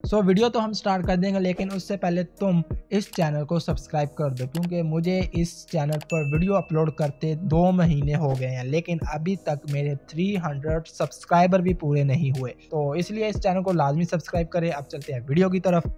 So video तो हम start कर देंगे, लेकिन उससे पहले तुम इस चैनल को सब्सक्राइब कर दो, क्योंकि मुझे इस चैनल पर वीडियो अपलोड करते 2 महीने हो गए हैं, लेकिन अभी तक मेरे 300 सब्सक्राइबर भी पूरे नहीं हुए। तो इसलिए इस चैनल को लाजमी सब्सक्राइब करें। अब चलते हैं वीडियो की तरफ।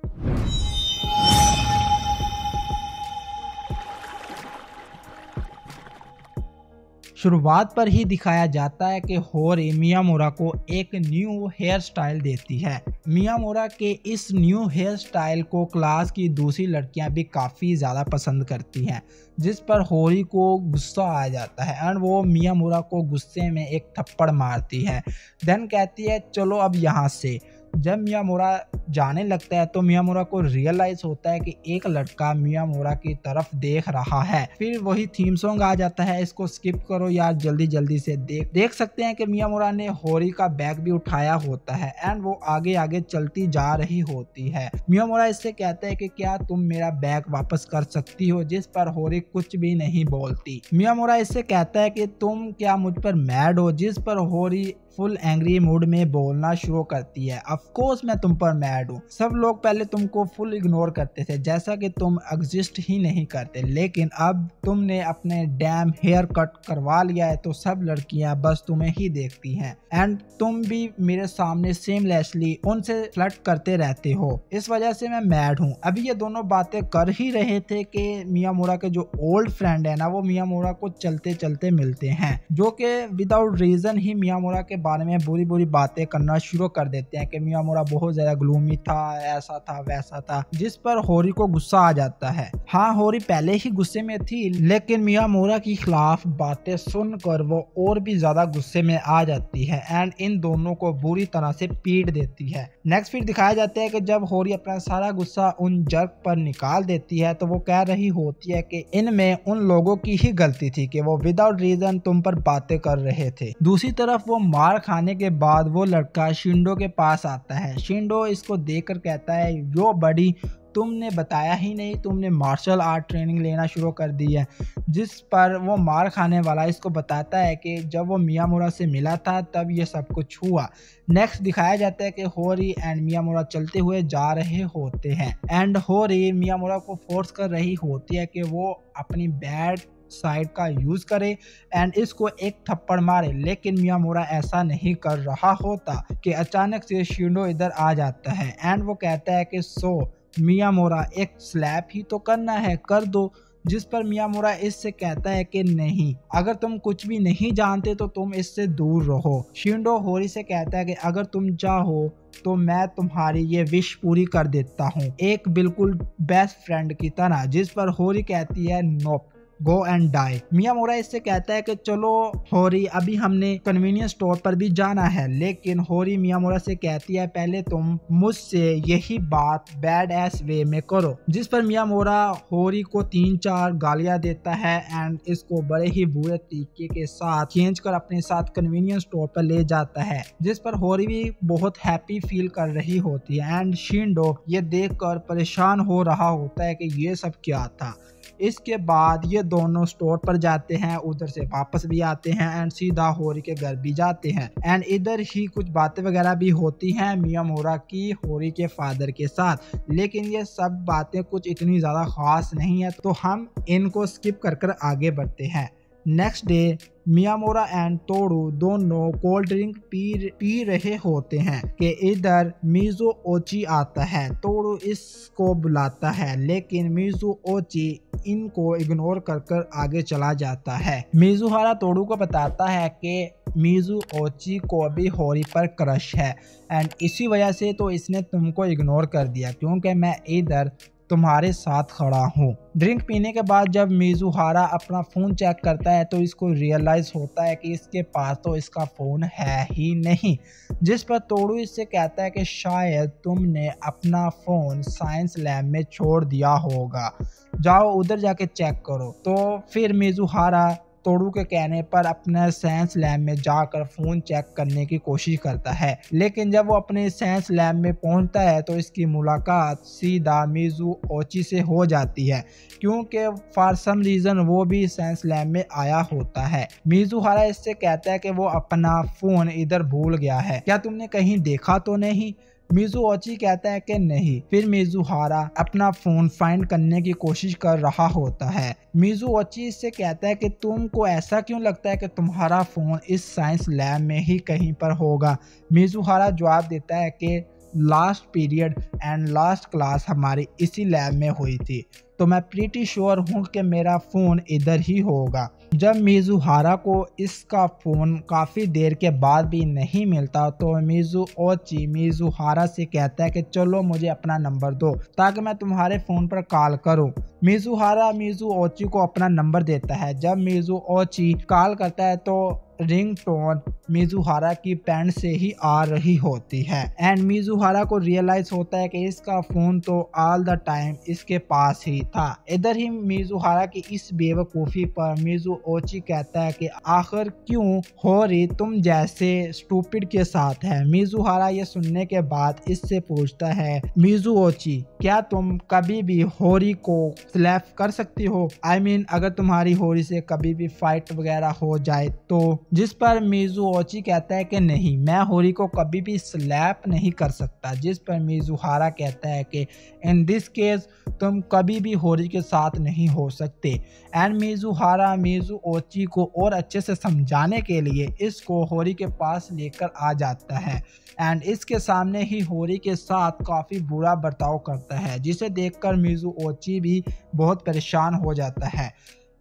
शुरुआत पर ही दिखाया जाता है कि होरी मियामुरा को एक न्यू हेयर स्टाइल देती है। मियामुरा के इस न्यू हेयर स्टाइल को क्लास की दूसरी लड़कियां भी काफ़ी ज़्यादा पसंद करती हैं, जिस पर होरी को गुस्सा आ जाता है एंड वो मियामुरा को गुस्से में एक थप्पड़ मारती है। देन कहती है चलो अब यहाँ से। जब मियामुरा जाने लगता है तो मियामुरा को रियलाइज होता है कि एक लड़का मियामुरा की तरफ देख रहा है। फिर वही थीम सॉन्ग आ जाता है। इसको स्किप करो यार, जल्दी जल्दी से देख सकते हैं कि मियामुरा ने होरी का बैग भी उठाया होता है एंड वो आगे आगे चलती जा रही होती है। मियामुरा इससे कहता है कि क्या तुम मेरा बैग वापस कर सकती हो, जिस पर होरी कुछ भी नहीं बोलती। मियामुरा इससे कहता है कि तुम क्या मुझ पर मैड हो, जिस पर होरी फुल एंग्री मूड में बोलना शुरू करती है। ऑफ कोर्स मैं तुम पर मैड हूँ। सब लोग पहले तुमको फुल इग्नोर करते थे, जैसा कि तुम एग्जिस्ट ही नहीं करते, लेकिन अब तुमने अपने डैम हेयर कट करवा लिया है तो सब लड़कियां बस तुम्हें ही देखती हैं एंड तुम भी मेरे सामने सेमलेसली उनसे फ्लर्ट करते रहते हो। इस वजह से मैं मैड हूँ। अभी ये दोनों बातें कर ही रहे थे कि मियामुरा के जो ओल्ड फ्रेंड है ना, वो मियामुरा को चलते चलते मिलते हैं, जो कि विदाउट रीजन ही मियामुरा के बारे में बुरी बुरी बातें करना शुरू कर देते हैं कि मियामुरा बहुत ज्यादा ग्लूमी था, ऐसा था वैसा था, जिस पर होरी को गुस्सा आ जाता है। हाँ, होरी पहले ही गुस्से में थी, लेकिन मियामुरा के खिलाफ बातें सुनकर वो और भी ज्यादा गुस्से में आ जाती है एंड इन दोनों को बुरी तरह से पीट देती है। नेक्स्ट फिर दिखाया जाता है कि जब होरी अपना सारा गुस्सा उन जर्क पर निकाल देती है तो वो कह रही होती है कि इनमें उन लोगों की ही गलती थी कि वो विदाउट रीजन तुम पर बातें कर रहे थे। दूसरी तरफ वो मार खाने के बाद वो लड़का शिंडो के पास आता है। शिंडो इसको देखकर कहता है यो बडी, तुमने बताया ही नहीं, तुमने मार्शल आर्ट ट्रेनिंग लेना शुरू कर दी है। जिस पर वो मार खाने वाला इसको बताता है कि जब वो मियामुरा से मिला था तब ये सब कुछ हुआ। नेक्स्ट दिखाया जाता है कि होरी एंड मियामुरा चलते हुए जा रहे होते हैं एंड होरी मियामुरा को फोर्स कर रही होती है कि वो अपनी बैड साइड का यूज करे एंड इसको एक थप्पड़ मारे, लेकिन मियामुरा ऐसा नहीं कर रहा होता कि अचानक से शिंडो इधर आ जाता है एंड वो कहता है कि सो मियामुरा एक स्लैप ही तो करना है, कर दो। जिस पर मियामुरा इससे कहता है कि नहीं, अगर तुम कुछ भी नहीं जानते तो तुम इससे दूर रहो। शिंडो होरी से कहता है कि अगर तुम चाहो तो मैं तुम्हारी ये विश पूरी कर देता हूँ, एक बिल्कुल बेस्ट फ्रेंड की तरह। जिस पर होरी कहती है नोप, गो एंड डाई। मियामुरा इससे कहता है कि चलो होरी, अभी हमने कन्वीनियंस स्टोर पर भी जाना है, लेकिन होरी मियामुरा से कहती है पहले तुम मुझसे यही बात बैड एस वे में करो। जिस पर मियामुरा होरी को 3-4 गालियां देता है एंड इसको बड़े ही बुरे तरीके के साथ खींच कर अपने साथ कन्वीनियंस स्टोर पर ले जाता है, जिस पर होरी भी बहुत हैप्पी फील कर रही होती है एंड शिंडो ये देखकर परेशान हो रहा होता है कि ये सब क्या था। इसके बाद ये दोनों स्टोर पर जाते हैं, उधर से वापस भी आते हैं एंड सीधा होरी के घर भी जाते हैं एंड इधर ही कुछ बातें वगैरह भी होती हैं मियामुरा की होरी के फादर के साथ, लेकिन ये सब बातें कुछ इतनी ज़्यादा खास नहीं है तो हम इनको स्किप कर आगे बढ़ते हैं। नेक्स्ट डे मियामुरा एंड तोड़ू दोनों कोल्ड ड्रिंक पी रहे होते हैं कि इधर मिजुओची आता है। तोड़ू इसको बुलाता है, लेकिन मिजुओची इनको इग्नोर कर आगे चला जाता है। मिजुहारा तोड़ू को बताता है कि मिजुओची को भी होरी पर क्रश है एंड इसी वजह से तो इसने तुमको इग्नोर कर दिया, क्योंकि मैं इधर तुम्हारे साथ खड़ा हूँ। ड्रिंक पीने के बाद जब मिजुहारा अपना फ़ोन चेक करता है तो इसको रियलाइज़ होता है कि इसके पास तो इसका फ़ोन है ही नहीं। जिस पर तोड़ू इससे कहता है कि शायद तुमने अपना फ़ोन साइंस लैब में छोड़ दिया होगा, जाओ उधर जाके चेक करो। तो फिर मिजुहारा तोड़ू के कहने पर अपने साइंस लैब में जाकर फ़ोन चेक करने की कोशिश करता है, लेकिन जब वो अपने साइंस लैब में पहुंचता है तो इसकी मुलाकात सीधा मिजुओची से हो जाती है, क्योंकि फॉर सम रीज़न वो भी साइंस लैब में आया होता है। मिजुहारा इससे कहता है कि वो अपना फ़ोन इधर भूल गया है, क्या तुमने कहीं देखा तो नहीं। मिजुओची कहता है कि नहीं। फिर मिजुहारा अपना फोन फाइंड करने की कोशिश कर रहा होता है। मिजुओची इससे कहता है कि तुमको ऐसा क्यों लगता है कि तुम्हारा फोन इस साइंस लैब में ही कहीं पर होगा। मिजुहारा जवाब देता है कि last period and last class हमारी इसी लैब में हुई थी, तो मैं प्रीटी श्योर हूँ कि मेरा फ़ोन इधर ही होगा। जब मिजुहारा को इसका फ़ोन काफ़ी देर के बाद भी नहीं मिलता तो मिजुओची मिजुहारा से कहता है कि चलो मुझे अपना नंबर दो ताकि मैं तुम्हारे फ़ोन पर कॉल करूं। मिजुहारा मिजुओची को अपना नंबर देता है। जब मिजुओची कॉल करता है तो रिंग टोन मिजुहारा की पैंट से ही आ रही होती है एंड मिजुहारा को रियलाइज होता है कि इसका फोन तो ऑल द टाइम इसके पास ही था। इधर ही मिजुहारा की इस बेवकूफ़ी पर मिजुओची कहता है कि आखिर क्यों होरी तुम जैसे स्टूपिड के साथ है। मिजुहारा ये सुनने के बाद इससे पूछता है, मिजुओची क्या तुम कभी भी होरी को स्लैप कर सकती हो? I mean, अगर तुम्हारी होरी से कभी भी फाइट वगैरह हो जाए तो। जिस पर मिजुओची कहता है कि नहीं, मैं होरी को कभी भी स्लैप नहीं कर सकता। जिस पर मिजुहारा कहता है कि इन दिस केस तुम कभी भी होरी के साथ नहीं हो सकते एंड मिजुहारा मिजुओची को और अच्छे से समझाने के लिए इसको होरी के पास लेकर आ जाता है एंड इसके सामने ही होरी के साथ काफ़ी बुरा बर्ताव करता है, जिसे देखकर मिजुओची भी बहुत परेशान हो जाता है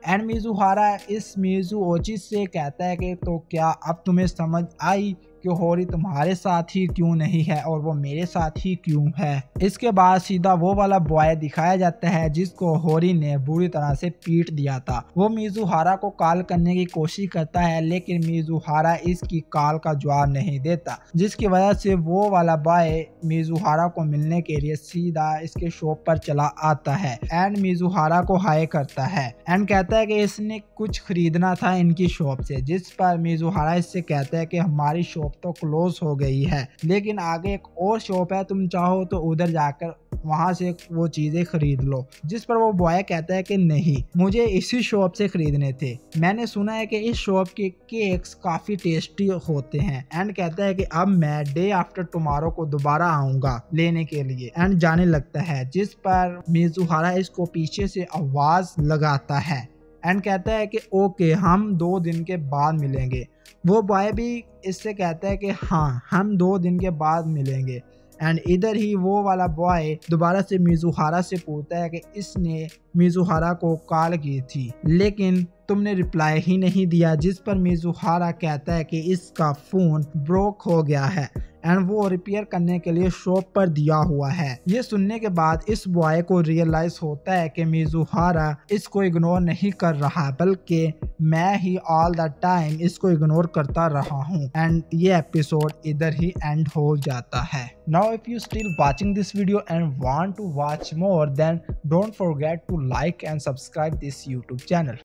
एंड मिजुहारा इस मिजुओची से कहता है कि तो क्या अब तुम्हें समझ आई कि होरी तुम्हारे साथ ही क्यों नहीं है और वो मेरे साथ ही क्यों है। इसके बाद सीधा वो वाला बॉय दिखाया जाता है जिसको होरी ने बुरी तरह से पीट दिया था। वो मिजुहारा को कॉल करने की कोशिश करता है लेकिन मिजुहारा इसकी कॉल का जवाब नहीं देता, जिसकी वजह से वो वाला बॉय मिजुहारा को मिलने के लिए सीधा इसके शॉप पर चला आता है एंड मिजुहारा को हाय करता है एंड कहता है कि इसने कुछ खरीदना था इनकी शॉप से। जिस पर मिजुहारा इससे कहता है कि हमारी शॉप तो क्लोज हो गई है लेकिन आगे एक और शॉप है, तुम चाहो तो उधर जाकर वहां से वो चीजें खरीद लो। जिस पर वो बॉय कहता है कि नहीं, मुझे इसी शॉप से खरीदने थे, मैंने सुना है कि इस शॉप के केक्स काफी टेस्टी होते हैं एंड कहता है कि अब मैं डे आफ्टर टुमारो को दोबारा आऊंगा लेने के लिए एंड जाने लगता है। जिस पर मिजुहारा इसको पीछे से आवाज लगाता है एंड कहता है कि ओके हम 2 दिन के बाद मिलेंगे। वो बॉय भी इससे कहता है कि हाँ हम 2 दिन के बाद मिलेंगे एंड इधर ही वो वाला बॉय दोबारा से मिजुहारा से पूछता है कि इसने मिजुहारा को कॉल की थी लेकिन तुमने रिप्लाई ही नहीं दिया। जिस पर मिजुहारा कहता है कि इसका फ़ोन ब्रोक हो गया है एंड वो रिपेयर करने के लिए शॉप पर दिया हुआ है। ये सुनने के बाद इस बॉय को रियलाइज होता है कि मिजुहारा इसको इग्नोर नहीं कर रहा बल्कि मैं ही ऑल द टाइम इसको इग्नोर करता रहा हूँ एंड ये एपिसोड इधर ही एंड हो जाता है। Now if you still watching this video and want to watch more, then don't forget to like and subscribe this YouTube channel.